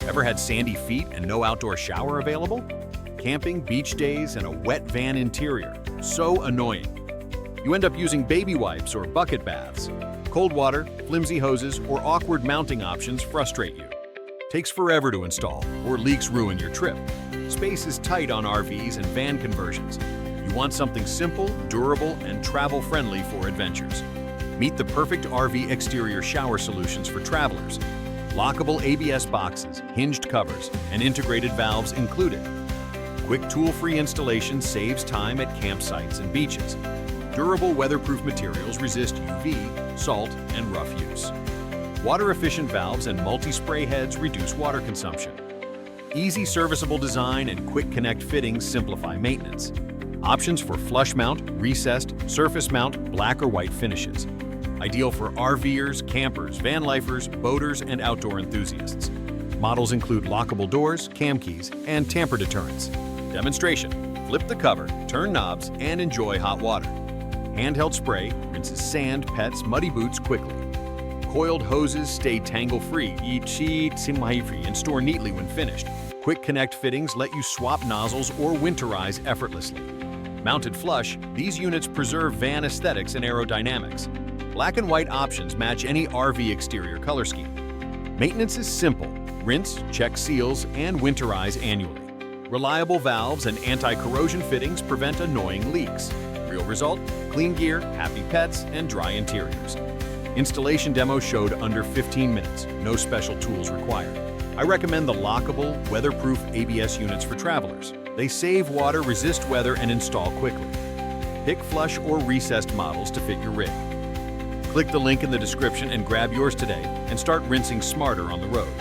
Ever had sandy feet and no outdoor shower available? Camping, beach days, and a wet van interior. So annoying. You end up using baby wipes or bucket baths. Cold water, flimsy hoses, or awkward mounting options frustrate you. Takes forever to install, or leaks ruin your trip. Space is tight on RVs and van conversions. You want something simple, durable, and travel-friendly for adventures. Meet the perfect RV exterior shower solutions for travelers. Lockable ABS boxes, hinged covers, and integrated valves included. Quick tool-free installation saves time at campsites and beaches. Durable weatherproof materials resist UV, salt, and rough use. Water-efficient valves and multi-spray heads reduce water consumption. Easy serviceable design and quick connect fittings simplify maintenance. Options for flush mount, recessed, surface mount, black or white finishes. Ideal for RVers, campers, vanlifers, boaters, and outdoor enthusiasts. Models include lockable doors, cam keys, and tamper deterrents. Demonstration: flip the cover, turn knobs, and enjoy hot water. Handheld spray rinses sand, pets, muddy boots quickly. Coiled hoses stay tangle-free, and store neatly when finished. Quick connect fittings let you swap nozzles or winterize effortlessly. Mounted flush, these units preserve van aesthetics and aerodynamics. Black and white options match any RV exterior color scheme. Maintenance is simple: rinse, check seals, and winterize annually. Reliable valves and anti-corrosion fittings prevent annoying leaks. Real result: clean gear, happy pets, and dry interiors. Installation demo showed under 15 minutes, no special tools required. I recommend the lockable, weatherproof ABS units for travelers. They save water, resist weather, and install quickly. Pick flush or recessed models to fit your rig. Click the link in the description and grab yours today and start rinsing smarter on the road.